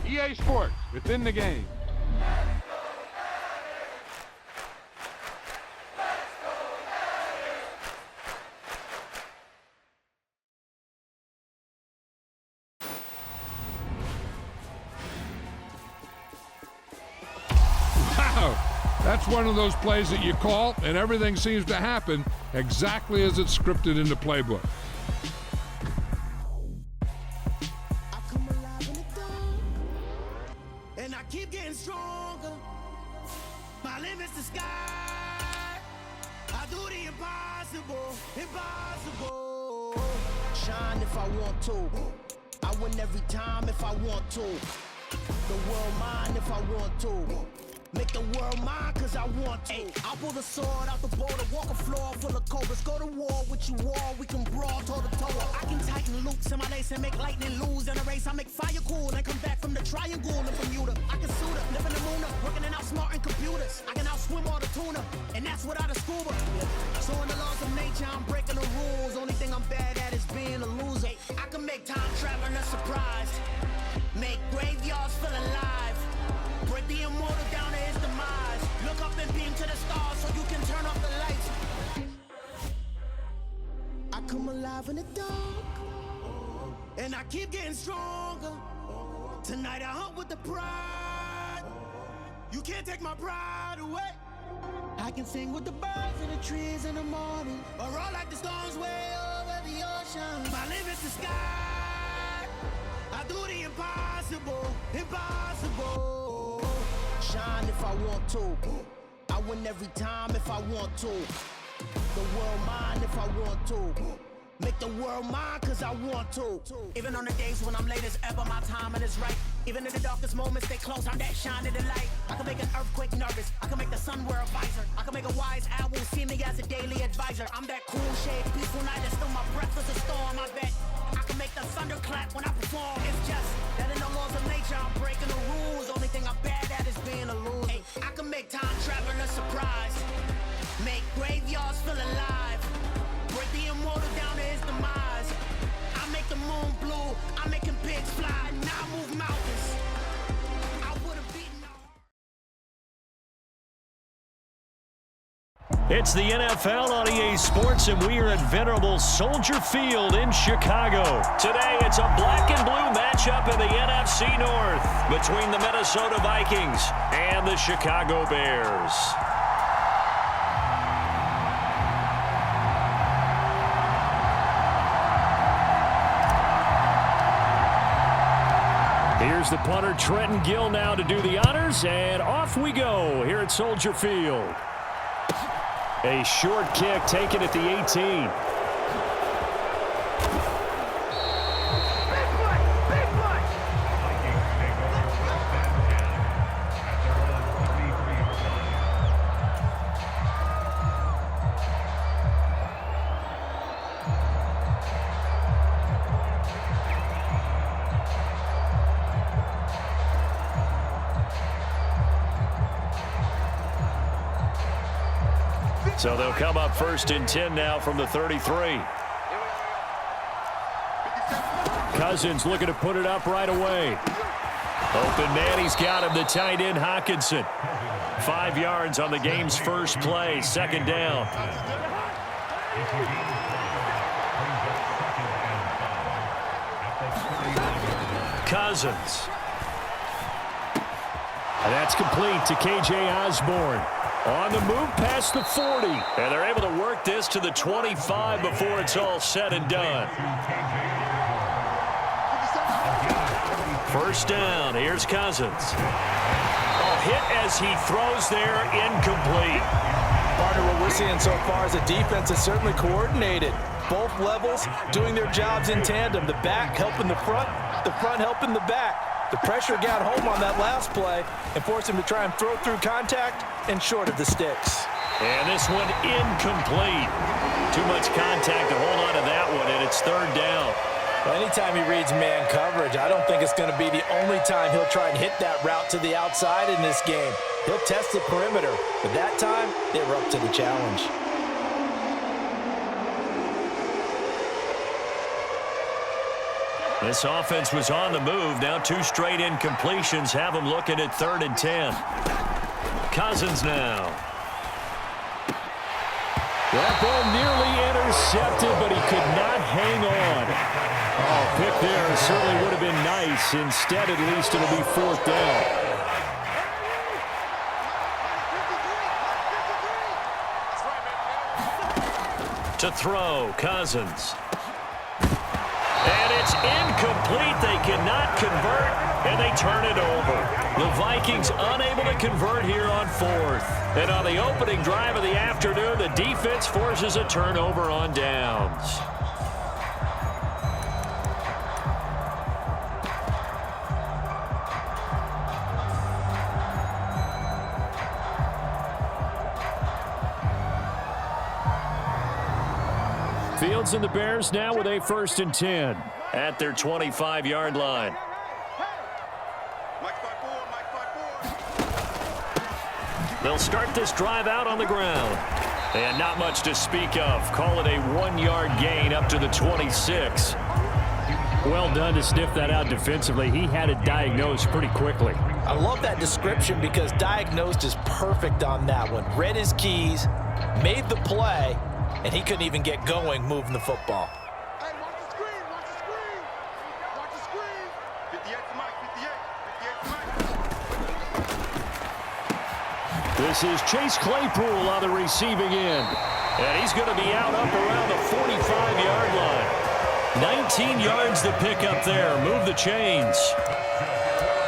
EA Sports, within the game. That's one of those plays that you call, and everything seems to happen exactly as it's scripted in the playbook. I come alive in the dark, and I keep getting stronger. My limit's the sky. I do the impossible, impossible. Shine if I want to. I win every time if I want to. The world mine if I want to. Make the world mine cause I want to. I'll pull the sword out the border, walk a floor full of cobras. Go to war with you all, we can brawl toe to toe. I can tighten loops in my lace and make lightning lose in a race. I make fire cool and come back from the triangle in Bermuda. I can suit up, live in the moon up, working and outsmarting computers. I can outswim all the tuna, and that's without a scuba. So in the laws of nature, I'm breaking the rules. Only thing I'm bad at is being a loser. I can make time traveling a surprise, make graveyards feel alive. Break the immortal down to his demise. Look up and beam to the stars so you can turn off the lights. I come alive in the dark, and I keep getting stronger. Tonight I hunt with the pride. You can't take my pride away. I can sing with the birds and the trees in the morning, or roll like the storms way over the ocean. My limit's the sky. I do the impossible, impossible. Shine if I want to. I win every time if I want to. The world mine if I want to. Make the world mine cause I want to. Even on the days when I'm late as ever, my timing is right. Even in the darkest moments, stay close, I'm that shining the light. I can make an earthquake nervous, I can make the sun wear a visor. I can make a wise owl see me as a daily advisor. I'm that cool shade, peaceful night, and still my breath is a storm, I bet. I can make the thunder clap when I perform. It's just that in the laws of nature, I'm breaking the rules. Only thing I'm bad at is being a loser. Hey, I can make time traveling a surprise, make graveyards feel alive. Break the immortal down to his demise. I make the moon blue, I'm making pigs fly. Now I move mountains. I would've beaten all. It's the NFL on EA Sports, and we are at venerable Soldier Field in Chicago. Today, it's a black and blue matchup in the NFC North between the Minnesota Vikings and the Chicago Bears. Here's the punter, Trenton Gill, now to do the honors, and off we go here at Soldier Field. A short kick taken at the 18. So they'll come up 1st and 10 now from the 33. Cousins looking to put it up right away. Open man, he's got him, the tight end Hawkinson. 5 yards on the game's first play, 2nd down. Cousins. And that's complete to K.J. Osborne. On the move past the 40. And they're able to work this to the 25 before it's all said and done. 1st down. Here's Cousins. Oh, hit as he throws there, incomplete. Partner, what we're seeing so far is the defense is certainly coordinated. Both levels doing their jobs in tandem. The back helping the front helping the back. The pressure got home on that last play and forced him to try and throw through contact and short of the sticks. And this one incomplete. Too much contact to hold on to that one, and it's 3rd down. Well, anytime he reads man coverage, I don't think it's going to be the only time he'll try and hit that route to the outside in this game. He'll test the perimeter, but that time, they were up to the challenge. This offense was on the move. Now 2 straight incompletions have them looking at 3rd and 10. Cousins now. That ball nearly intercepted, but he could not hang on. Oh, pick there certainly would have been nice. Instead, at least it'll be 4th down. To throw, Cousins. And it's incomplete. They cannot convert, and they turn it over. The Vikings unable to convert here on 4th. And on the opening drive of the afternoon, the defense forces a turnover on downs. Fields and the Bears now with a 1st and 10. At their 25-yard line. They'll start this drive out on the ground. And not much to speak of. Call it a 1-yard gain up to the 26. Well done to sniff that out defensively. He had it diagnosed pretty quickly. I love that description because diagnosed is perfect on that one. Read his keys, made the play, and he couldn't even get going moving the football. Hey, watch the screen, watch the screen. Watch the screen. 58 to Mike, 58 to Mike. This is Chase Claypool on the receiving end. And he's going to be out up around the 45-yard line. 19 yards to pick up there. Move the chains.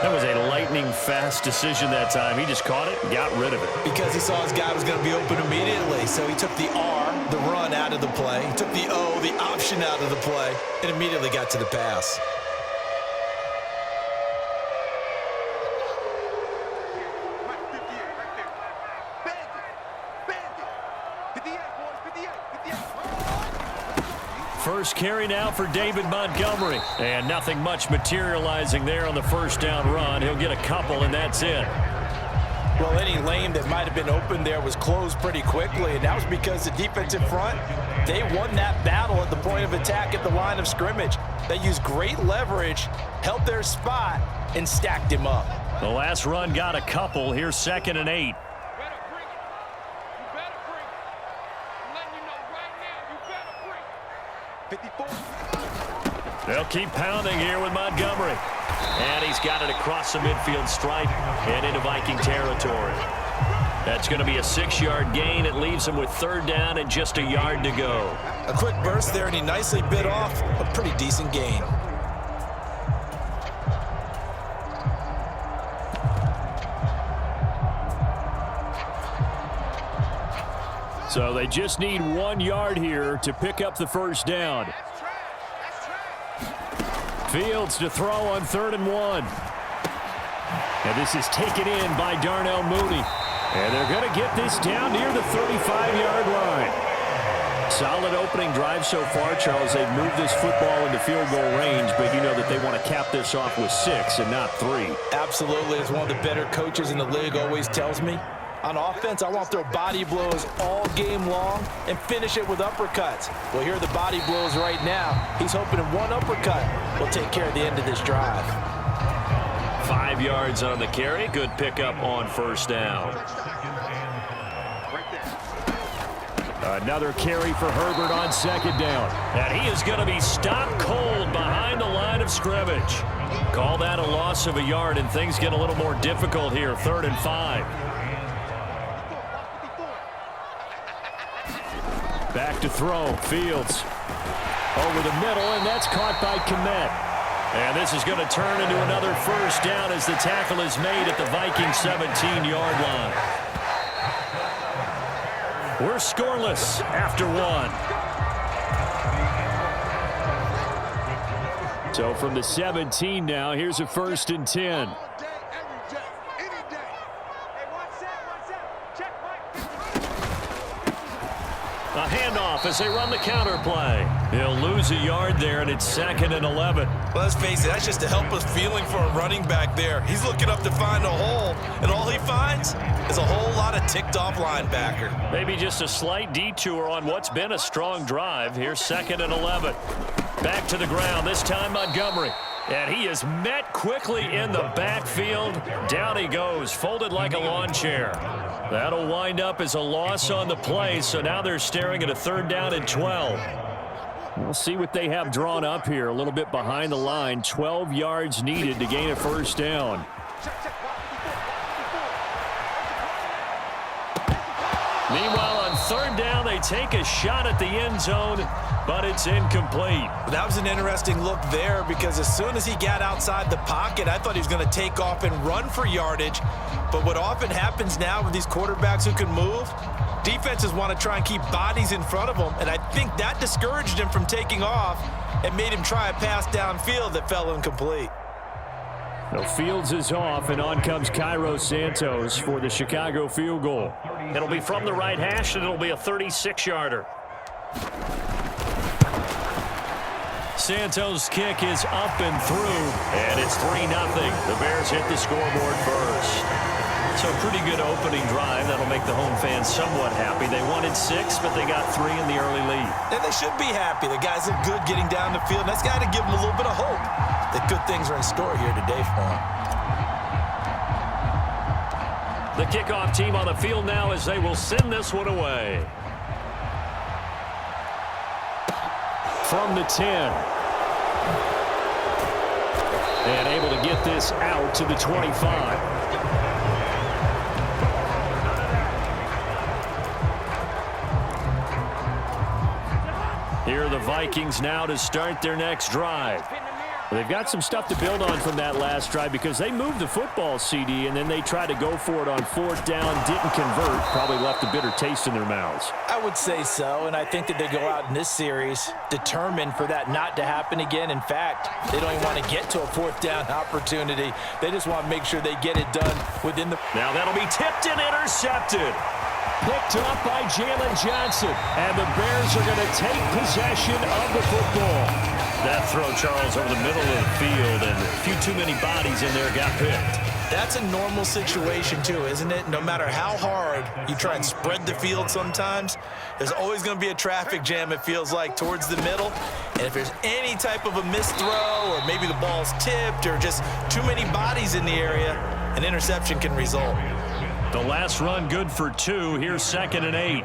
That was a lightning-fast decision that time. He just caught it and got rid of it. Because he saw his guy was going to be open immediately. So he took the R, the run, out of the play. He took the O, the option, out of the play, and immediately got to the pass. First carry now for David Montgomery. And nothing much materializing there on the first down run. He'll get a couple, and that's it. Well, any lane that might have been open there was closed pretty quickly, and that was because the defensive front, they won that battle at the point of attack at the line of scrimmage. They used great leverage, held their spot, and stacked him up. The last run got a couple. Here's 2nd and 8. They'll keep pounding here with Montgomery. And he's got it across the midfield stripe and into Viking territory. That's going to be a 6-yard gain. It leaves him with 3rd down and just a yard to go. A quick burst there, and he nicely bit off a pretty decent gain. So they just need 1 yard here to pick up the first down. Fields to throw on 3rd and 1. And this is taken in by Darnell Mooney. And they're going to get this down near the 35-yard line. Solid opening drive so far, Charles. They've moved this football into field goal range, but you know that they want to cap this off with 6 and not 3. Absolutely. As one of the better coaches in the league always tells me, on offense, I want to throw body blows all game long and finish it with uppercuts. Well, here are the body blows right now. He's hoping one uppercut will take care of the end of this drive. 5 yards on the carry. Good pickup on first down. Another carry for Herbert on 2nd down. And he is going to be stopped cold behind the line of scrimmage. Call that a loss of a yard, and things get a little more difficult here. 3rd and 5. Back to throw. Fields over the middle, and that's caught by Kmet. And this is going to turn into another first down as the tackle is made at the Vikings 17-yard line. We're scoreless after 1. So from the 17 now, here's a 1st and 10. A handoff as they run the counter play. He'll lose a yard there, and it's 2nd and 11. Well, let's face it, that's just a helpless feeling for a running back there. He's looking up to find a hole, and all he finds is a whole lot of ticked-off linebacker. Maybe just a slight detour on what's been a strong drive. Here's 2nd and 11. Back to the ground, this time Montgomery. And he is met quickly in the backfield. Down he goes, folded like a lawn chair. That'll wind up as a loss on the play, so now they're staring at a 3rd down and 12. We'll see what they have drawn up here. A little bit behind the line. 12 yards needed to gain a 1st down. Meanwhile, on 3rd down, they take a shot at the end zone, but it's incomplete. That was an interesting look there because as soon as he got outside the pocket, I thought he was going to take off and run for yardage. But what often happens now with these quarterbacks who can move, defenses want to try and keep bodies in front of them, and I think that discouraged him from taking off and made him try a pass downfield that fell incomplete. The Fields is off, and on comes Cairo Santos for the Chicago field goal. It'll be from the right hash, and it'll be a 36-yarder. Santos' kick is up and through, and it's 3-0. The Bears hit the scoreboard first. So pretty good opening drive. That'll make the home fans somewhat happy. They wanted 6, but they got 3 in the early lead. And they should be happy. The guys look good getting down the field. That's got to give them a little bit of hope that good things are in store here today for them. The kickoff team on the field now as they will send this one away. From the 10. And able to get this out to the 25. Here are the Vikings now to start their next drive. They've got some stuff to build on from that last drive because they moved the football, CD, and then they tried to go for it on 4th down, didn't convert, probably left a bitter taste in their mouths. I would say so, and I think that they go out in this series determined for that not to happen again. In fact, they don't even want to get to a 4th down opportunity. They just want to make sure they get it done within the... Now that'll be tipped and intercepted. Picked up by Jalen Johnson, and the Bears are going to take possession of the football. That throw, Charles, over the middle of the field, and a few too many bodies in there got picked. That's a normal situation, too, isn't it? No matter how hard you try and spread the field sometimes, there's always going to be a traffic jam, it feels like, towards the middle. And if there's any type of a missed throw or maybe the ball's tipped or just too many bodies in the area, an interception can result. The last run good for 2. Here's 2nd and 8.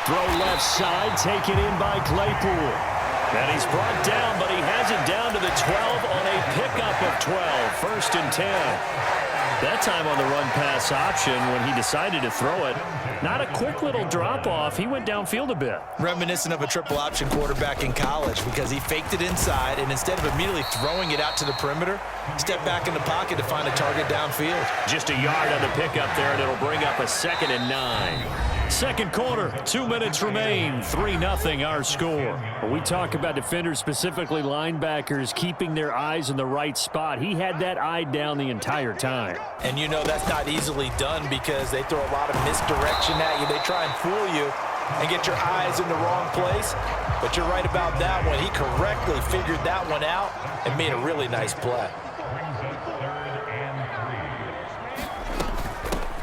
Throw left side, taken in by Claypool. And he's brought down, but he has it down to the 12 on a pickup of 12. 1st and 10. That time on the run-pass option when he decided to throw it. Not a quick little drop-off. He went downfield a bit. Reminiscent of a triple-option quarterback in college because he faked it inside, and instead of immediately throwing it out to the perimeter, stepped back in the pocket to find a target downfield. Just a yard on the pickup there, and it'll bring up a 2nd and 9. Second quarter, 2 minutes remain. 3-0 our score. When we talk about defenders, specifically linebackers, keeping their eyes in the right spot, he had that eye down the entire time. And you know that's not easily done because they throw a lot of misdirection at you. They try and fool you and get your eyes in the wrong place. But you're right about that one. He correctly figured that one out and made a really nice play.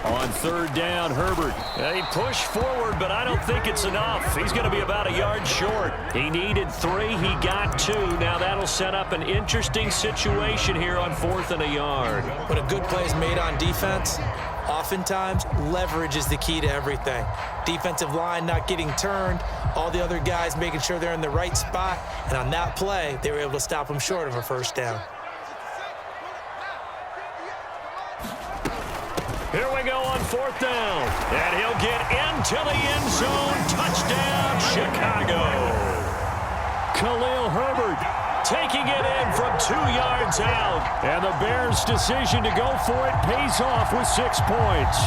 On 3rd down, Herbert. He pushed forward, but I don't think it's enough. He's going to be about a yard short. He needed 3. He got 2. Now that'll set up an interesting situation here on 4th and a yard. When a good play is made on defense, oftentimes leverage is the key to everything. Defensive line not getting turned, all the other guys making sure they're in the right spot, and on that play, they were able to stop them short of a 1st down. Here we go on 4th down. And he'll get into the end zone. Touchdown, Chicago. Khalil Herbert taking it in from 2 yards out. And the Bears' decision to go for it pays off with 6 points.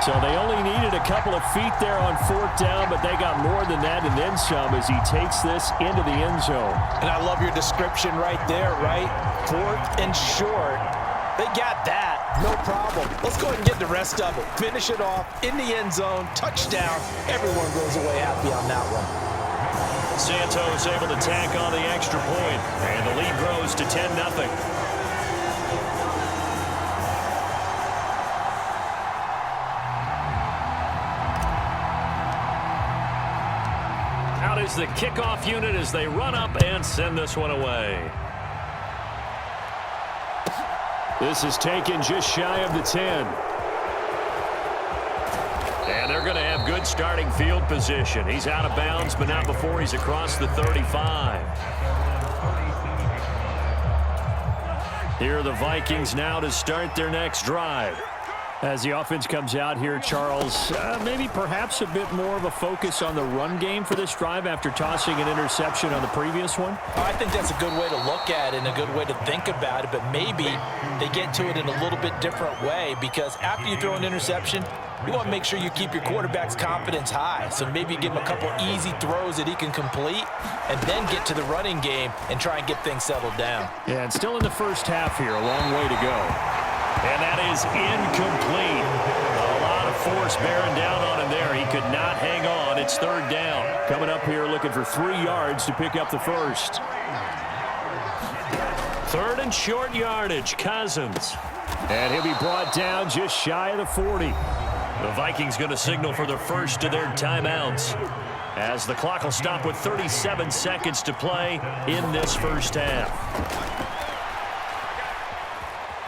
So they only needed a couple of feet there on 4th down, but they got more than that and then some as he takes this into the end zone. And I love your description right there, right? 4th and short. They got that. No problem. Let's go ahead and get the rest of it. Finish it off in the end zone. Touchdown. Everyone goes away happy on that one. Santos able to tack on the extra point, and the lead grows to 10-0. is the kickoff unit as they run up and send this one away. This is taken just shy of the 10. And they're going to have good starting field position. He's out of bounds, but not before he's across the 35. Here are the Vikings now to start their next drive. As the offense comes out here, Charles, maybe perhaps a bit more of a focus on the run game for this drive after tossing an interception on the previous one? I think that's a good way to look at it and a good way to think about it, but maybe they get to it in a little bit different way, because after you throw an interception, you want to make sure you keep your quarterback's confidence high. So maybe you give him a couple easy throws that he can complete and then get to the running game and try and get things settled down. Yeah, and still in the first half here, a long way to go. And that is incomplete. A lot of force bearing down on him there. He could not hang on. It's third down. Coming up here looking for 3 yards to pick up the first. Third and short yardage, Cousins. And he'll be brought down just shy of the 40. The Vikings going to signal for the first of their timeouts, as the clock will stop with 37 seconds to play in this first half.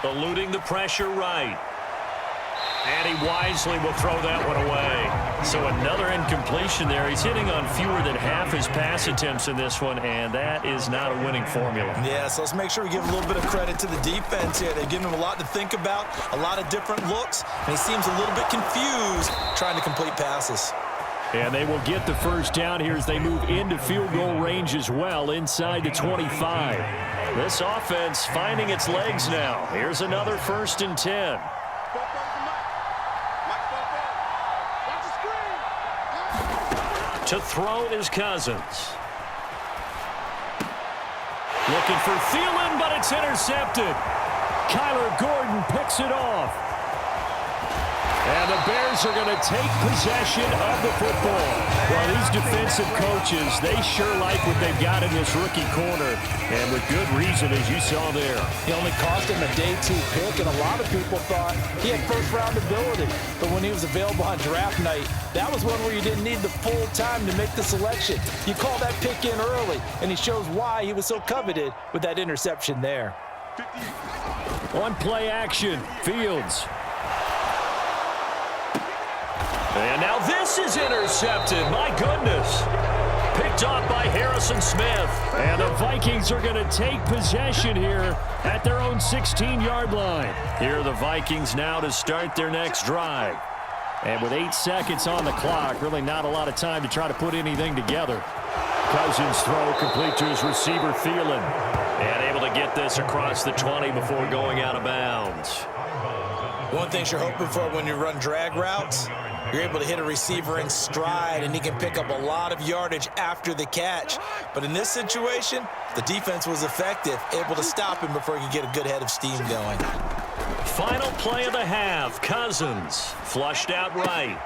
Eluding the pressure right. And he wisely will throw that one away. So another incompletion there. He's hitting on fewer than half his pass attempts in this one, and that is not a winning formula. Yeah, so let's make sure we give a little bit of credit to the defense here. They're giving him a lot to think about, a lot of different looks, and he seems a little bit confused trying to complete passes. And they will get the first down here as they move into field goal range as well, inside the 25. This offense finding its legs now. Here's another 1st and 10. To throw is Cousins. Looking for Thielen, but it's intercepted. Kyler Gordon picks it off. And the Bears are going to take possession of the football. Well, these defensive coaches, they sure like what they've got in this rookie corner. And with good reason, as you saw there. He only cost him a day 2 pick, and a lot of people thought he had first-round ability. But when he was available on draft night, that was one where you didn't need the full time to make the selection. You call that pick in early, and he shows why he was so coveted with that interception there. On play action, Fields. And now this is intercepted. My goodness. Picked off by Harrison Smith. And the Vikings are going to take possession here at their own 16-yard line. Here are the Vikings now to start their next drive. And with 8 seconds on the clock, really not a lot of time to try to put anything together. Cousins throw complete to his receiver, Thielen. And able to get this across the 20 before going out of bounds. One thing you're hoping for when you run drag routes, you're able to hit a receiver in stride, and he can pick up a lot of yardage after the catch. But in this situation, the defense was effective, able to stop him before he could get a good head of steam going. Final play of the half. Cousins flushed out right.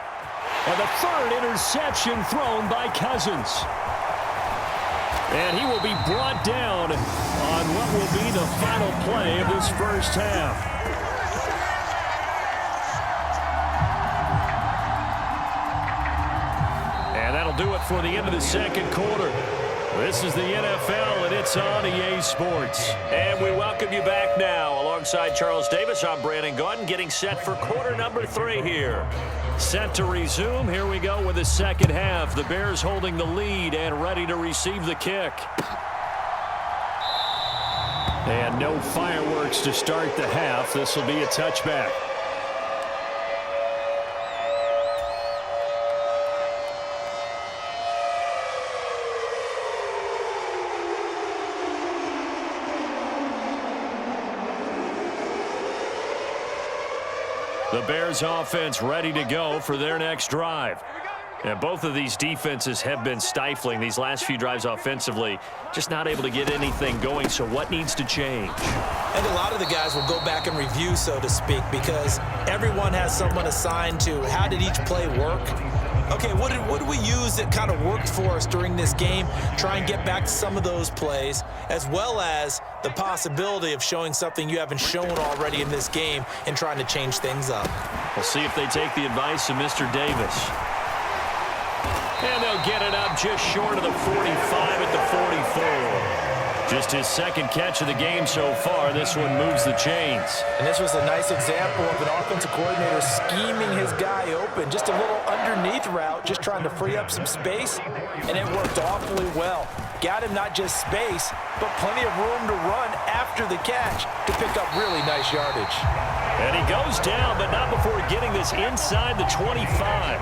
And the third interception thrown by Cousins. And he will be brought down on what will be the final play of this first half. Do it for the end of the second quarter. This is the NFL, and it's on EA Sports. And we welcome you back now. Alongside Charles Davis, I'm Brandon Gordon, getting set for quarter number 3 here. Set to resume. Here we go with the second half. The Bears holding the lead and ready to receive the kick. And no fireworks to start the half. This will be a touchback. The Bears offense ready to go for their next drive. And both of these defenses have been stifling these last few drives offensively. Just not able to get anything going, so what needs to change? And a lot of the guys will go back and review, so to speak, because everyone has someone assigned to how did each play work. Okay, what did we use that kind of worked for us during this game? Try and get back to some of those plays, as well as the possibility of showing something you haven't shown already in this game and trying to change things up. We'll see if they take the advice of Mr. Davis. And they'll get it up just short of the 45 at the 44. Just his second catch of the game so far. This one moves the chains. And this was a nice example of an offensive coordinator scheming his guy open. Just a little underneath route, just trying to free up some space, and it worked awfully well. Got him not just space, but plenty of room to run after the catch to pick up really nice yardage. And he goes down, but not before getting this inside the 25.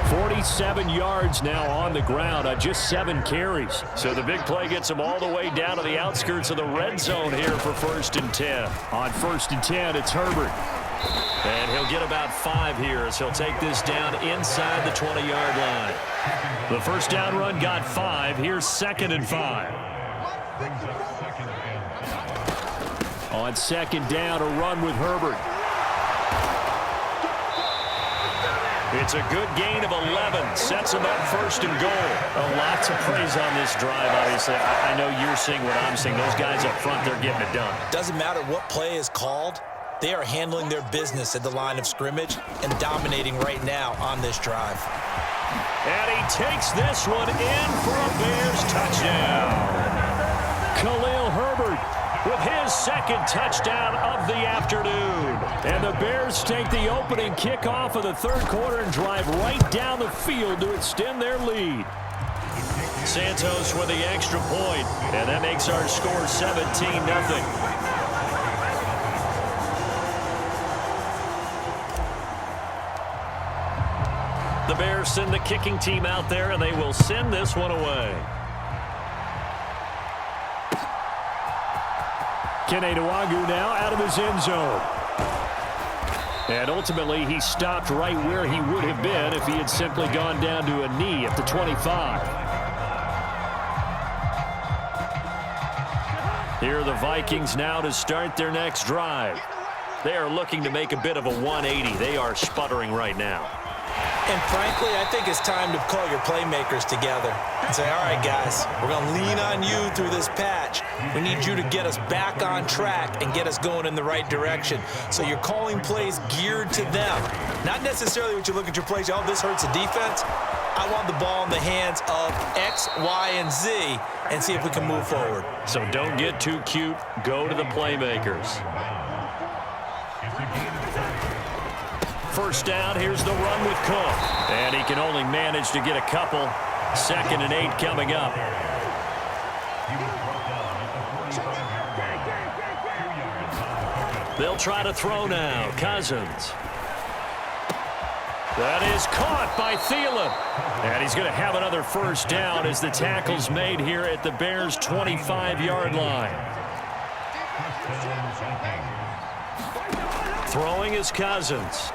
47 yards now on the ground on just 7 carries. So the big play gets him all the way down to the outskirts of the red zone here for 1st and 10. On 1st and 10, it's Herbert. And he'll get about 5 here as he'll take this down inside the 20-yard line. The first down run got 5. Here's 2nd and 5. On 2nd down, a run with Herbert. It's a good gain of 11. Sets him up 1st and goal. Lots of praise on this drive, obviously. I know you're seeing what I'm seeing. Those guys up front, they're getting it done. Doesn't matter what play is called. They are handling their business at the line of scrimmage and dominating right now on this drive. And he takes this one in for a Bears touchdown. Khalil Herbert with his 2nd touchdown of the afternoon. And the Bears take the opening kickoff of the 3rd quarter and drive right down the field to extend their lead. Santos with the extra point, and that makes our score 17-0. The Bears send the kicking team out there, and they will send this one away. Kene Nwangwu now out of his end zone. And ultimately, he stopped right where he would have been if he had simply gone down to a knee at the 25. Here are the Vikings now to start their next drive. They are looking to make a bit of a 180. They are sputtering right now. And frankly, I think it's time to call your playmakers together and say, all right, guys, we're going to lean on you through this patch. We need you to get us back on track and get us going in the right direction. So you're calling plays geared to them. Not necessarily what you look at your plays, oh, this hurts the defense. I want the ball in the hands of X, Y, and Z and see if we can move forward. So don't get too cute. Go to the playmakers. First down, here's the run with Cook. And he can only manage to get a couple. 2nd and 8 coming up. They'll try to throw now. Cousins. That is caught by Thielen. And he's going to have another first down as the tackle's made here at the Bears' 25-yard line. Throwing is Cousins.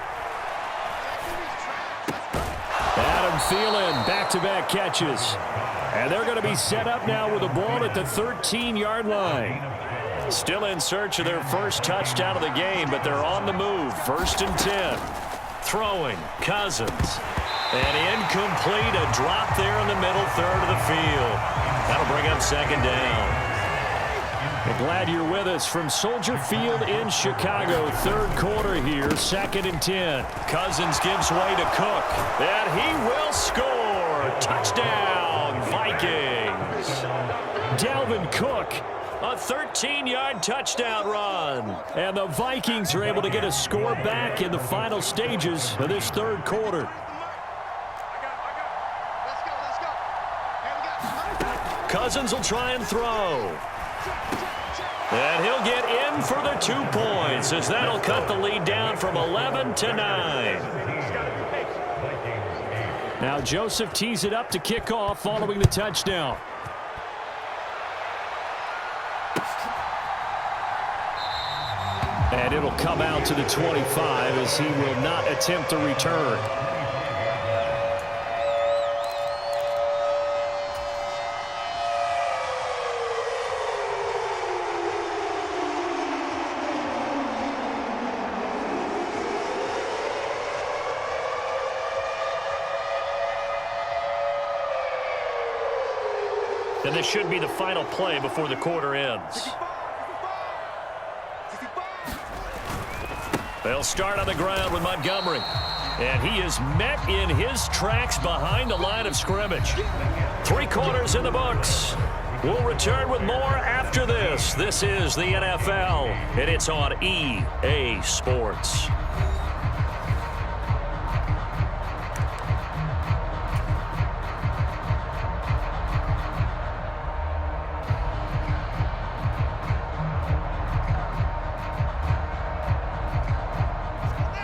Adam Thielen, back-to-back catches. And they're going to be set up now with the ball at the 13-yard line. Still in search of their first touchdown of the game, but they're on the move. 1st and 10. Throwing, Cousins. And incomplete, a drop there in the middle third of the field. That'll bring up 2nd down. I'm glad you're with us from Soldier Field in Chicago. 3rd quarter here, 2nd and 10. Cousins gives way to Cook, and he will score. Touchdown, Vikings. Dalvin Cook, a 13-yard touchdown run. And the Vikings are able to get a score back in the final stages of this 3rd quarter. Cousins will try and throw. And he'll get in for the 2 points as that'll cut the lead down from 11 to 9. Now Joseph tees it up to kick off following the touchdown. And it'll come out to the 25 as he will not attempt to return. And this should be the final play before the quarter ends. They'll start on the ground with Montgomery. And he is met in his tracks behind the line of scrimmage. 3 quarters in the books. We'll return with more after this. This is the NFL, and it's on EA Sports.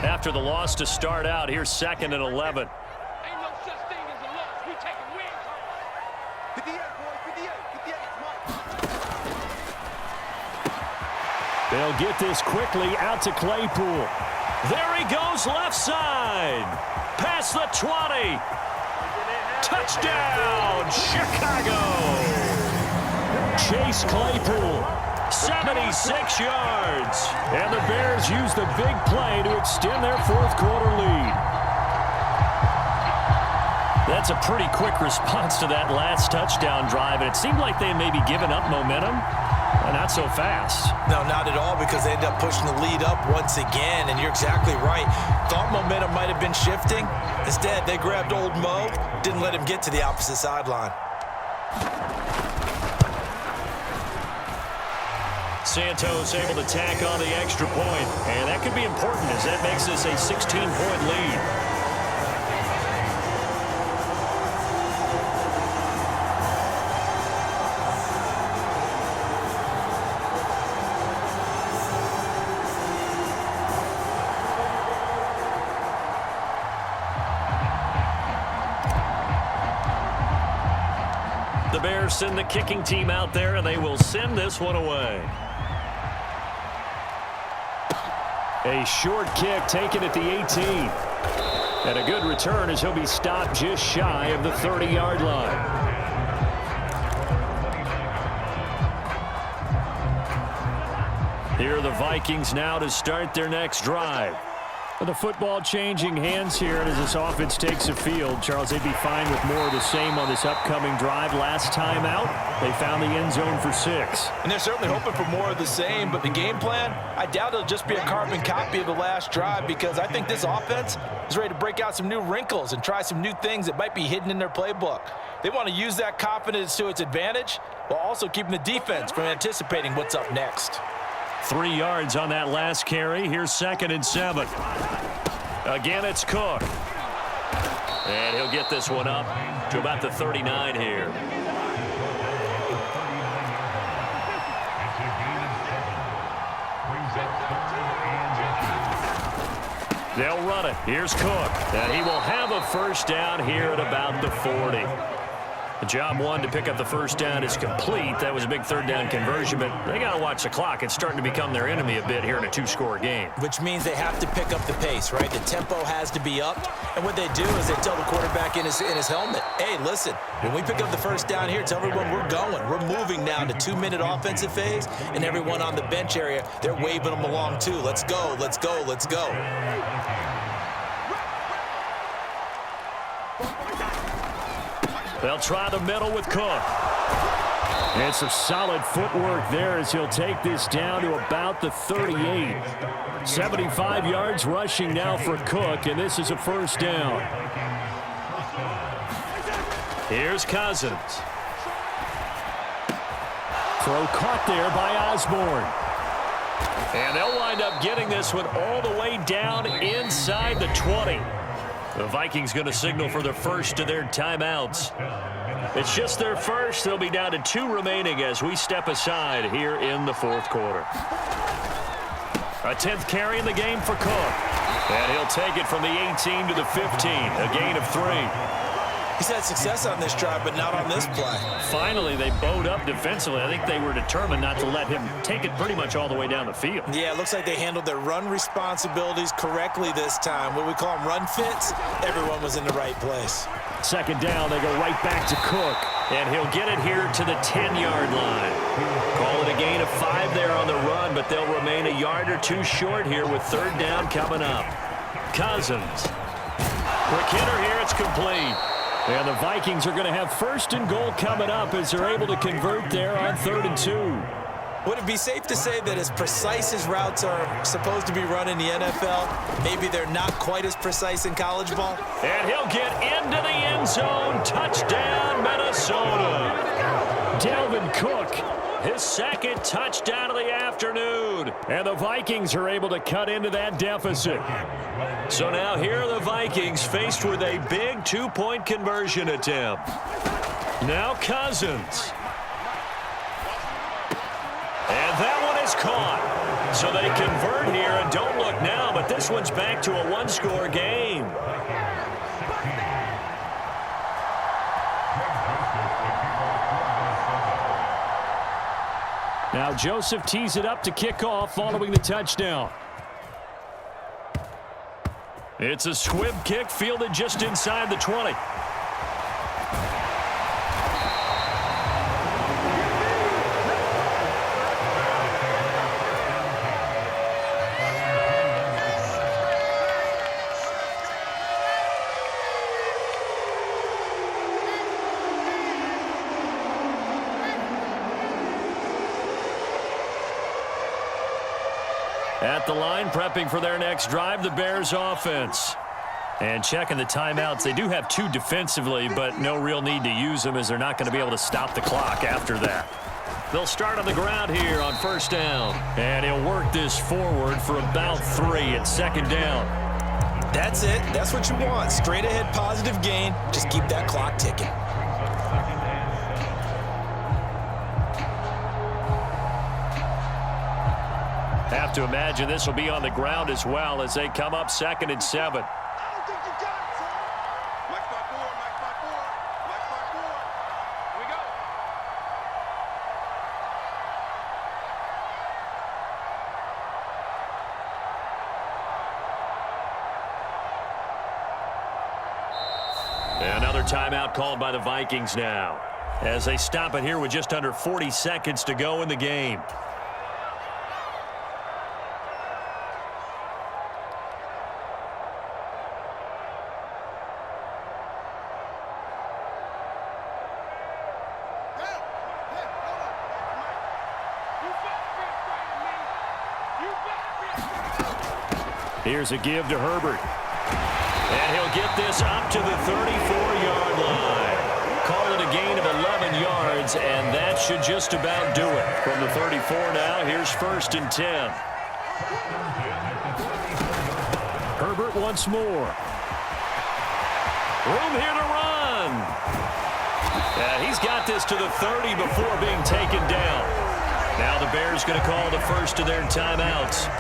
After the loss to start out, here's 2nd and 11. Ain't no such thing as a loss. We taking wins. 58, boys, 58. They'll get this quickly out to Claypool. There he goes left side. Past the 20. Touchdown, Chicago. Chase Claypool. 76 yards. And the Bears use the big play to extend their 4th quarter lead. That's a pretty quick response to that last touchdown drive, and it seemed like they may be giving up momentum. Not so fast. No, not at all, because they end up pushing the lead up once again, and you're exactly right. Thought momentum might have been shifting. Instead, they grabbed old Mo, didn't let him get to the opposite sideline. Santos able to tack on the extra point, and that could be important as that makes this a 16-point lead. The Bears send the kicking team out there, and they will send this one away. A short kick taken at the 18. And a good return as he'll be stopped just shy of the 30-yard line. Here are the Vikings now to start their next drive. With the football changing hands here as this offense takes the field, Charles, they'd be fine with more of the same on this upcoming drive. Last time out, they found the end zone for 6. And they're certainly hoping for more of the same, but the game plan, I doubt it'll just be a carbon copy of the last drive, because I think this offense is ready to break out some new wrinkles and try some new things that might be hidden in their playbook. They want to use that confidence to its advantage while also keeping the defense from anticipating what's up next. 3 yards on that last carry. Here's 2nd and 7. Again, it's Cook. And he'll get this one up to about the 39 here. They'll run it. Here's Cook. And he will have a first down here at about the 40. The job one to pick up the first down is complete. That was a big 3rd down conversion, but they got to watch the clock. It's starting to become their enemy a bit here in a 2-score game. Which means they have to pick up the pace, right? The tempo has to be up. And what they do is they tell the quarterback in his helmet, hey, listen, when we pick up the first down here, tell everyone we're going. We're moving now to 2-minute offensive phase, and everyone on the bench area, they're waving them along too. Let's go, let's go, let's go. They'll try the middle with Cook. And some solid footwork there as he'll take this down to about the 38. 75 yards rushing now for Cook, and this is a first down. Here's Cousins. Throw caught there by Osborne. And they'll wind up getting this one all the way down inside the 20. The Vikings going to signal for the first of their timeouts. It's just their first. They'll be down to 2 remaining as we step aside here in the 4th quarter. A 10th carry in the game for Cook. And he'll take it from the 18 to the 15. A gain of 3. He's had success on this drive, but not on this play. Finally, they bowed up defensively. I think they were determined not to let him take it pretty much all the way down the field. Yeah, it looks like they handled their run responsibilities correctly this time. What we call them run fits, everyone was in the right place. 2nd down, they go right back to Cook. And he'll get it here to the 10-yard line. Call it a gain of 5 there on the run, but they'll remain a yard or 2 short here with 3rd down coming up. Cousins. Quick hitter here, it's complete. And the Vikings are going to have 1st and goal coming up as they're able to convert there on 3rd and 2. Would it be safe to say that as precise as routes are supposed to be run in the NFL, maybe they're not quite as precise in college ball? And he'll get into the end zone. Touchdown, Minnesota. Dalvin Cook. His second touchdown of the afternoon. And the Vikings are able to cut into that deficit. So now here are the Vikings faced with a big two-point conversion attempt. Now Cousins. And that one is caught. So they convert here, and don't look now, but this one's back to a one-score game. Now Joseph tees it up to kick off following the touchdown. It's a squib kick fielded just inside the 20. At the line, prepping for their next drive, the Bears offense. And checking the timeouts. They do have two defensively, but no real need to use them as they're not going to be able to stop the clock after that. They'll start on the ground here on first down. And he'll work this forward for about 3 at second down. That's it. That's what you want. Straight ahead positive gain. Just keep that clock ticking. Have to imagine this will be on the ground as well as they come up 2nd and 7. Another timeout called by the Vikings now as they stop it here with just under 40 seconds to go in the game. Here's a give to Herbert. And he'll get this up to the 34-yard line. Call it a gain of 11 yards, and that should just about do it. From the 34 now, here's 1st and 10. Herbert once more. Room here to run. And he's got this to the 30 before being taken down. Now the Bears going to call the first of their timeouts.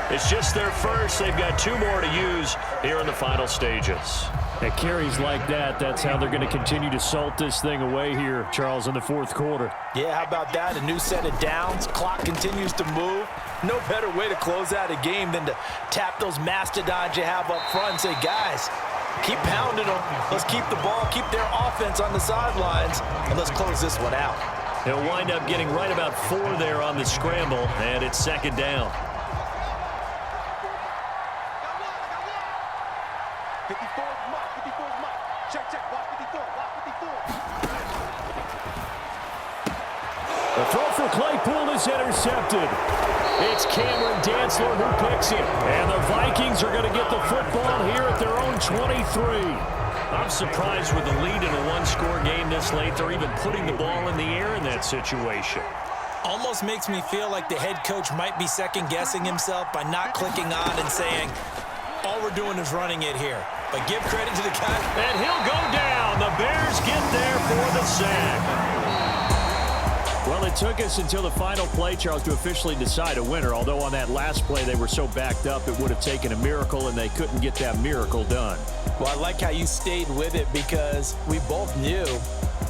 It's just their first. They've got 2 more to use here in the final stages. At carries like that, that's how they're going to continue to salt this thing away here, Charles, in the 4th quarter. Yeah, how about that? A new set of downs. Clock continues to move. No better way to close out a game than to tap those mastodons you have up front and say, guys, keep pounding them. Let's keep the ball, keep their offense on the sidelines, and let's close this one out. He'll wind up getting right about 4 there on the scramble, and it's 2nd down. 54 Mike. Check. Block 54. The throw for Claypool is intercepted. It's Cameron Dantzler who picks him. And the Vikings are going to get the football here at their own 23. I'm surprised with the lead in a one-score game this late. They're even putting the ball in the air in that situation. Almost makes me feel like the head coach might be second-guessing himself by not clicking on and saying, all we're doing is running it here. But give credit to the guy. And he'll go down. The Bears get there for the sack. Well, it took us until the final play, Charles, to officially decide a winner. Although on that last play they were so backed up, it would have taken a miracle, and they couldn't get that miracle done. Well, I like how you stayed with it because we both knew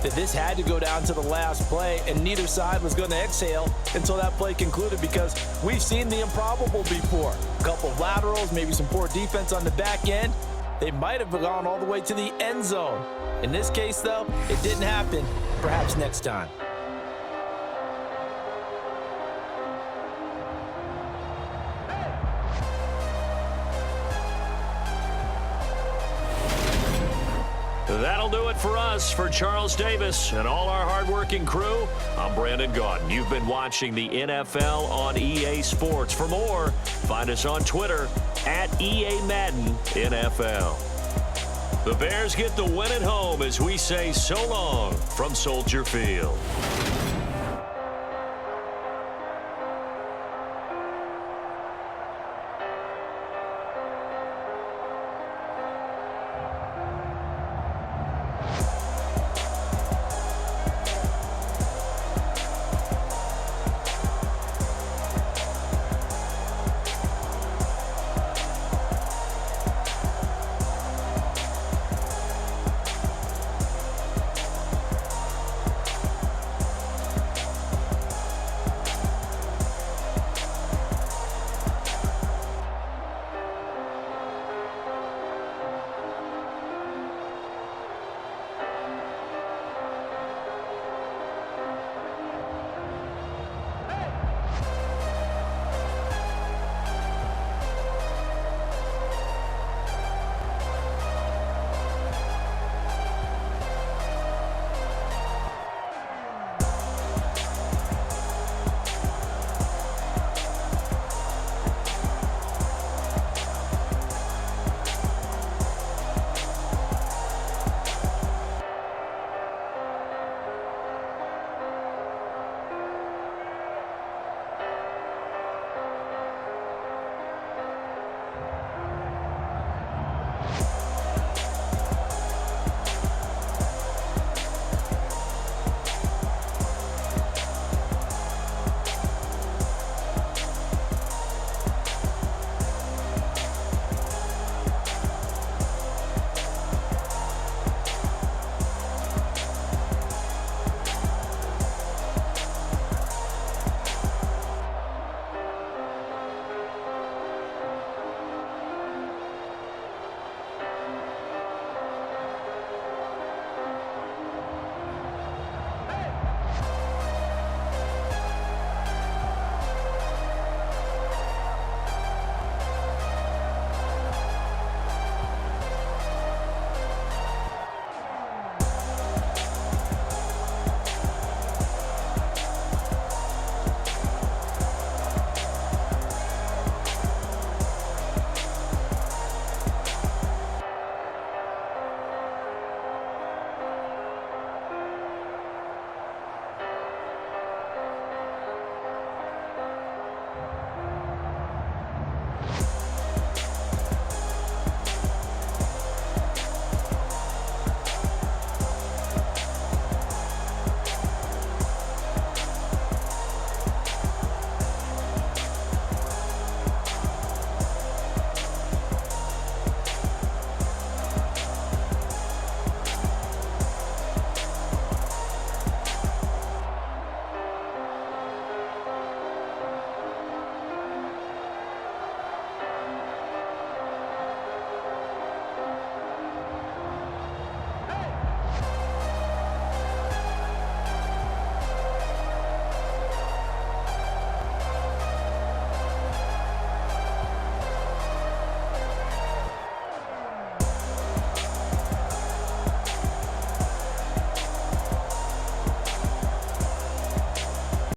that this had to go down to the last play, and neither side was going to exhale until that play concluded because we've seen the improbable before. A couple of laterals, maybe some poor defense on the back end. They might have gone all the way to the end zone. In this case, though, it didn't happen. Perhaps next time. That'll That'll do it for us. For Charles Davis and all our hardworking crew, I'm Brandon Gaudin. You've been watching the NFL on EA Sports. For more, find us on Twitter at EA Madden NFL. The Bears get the win at home as we say so long from Soldier Field.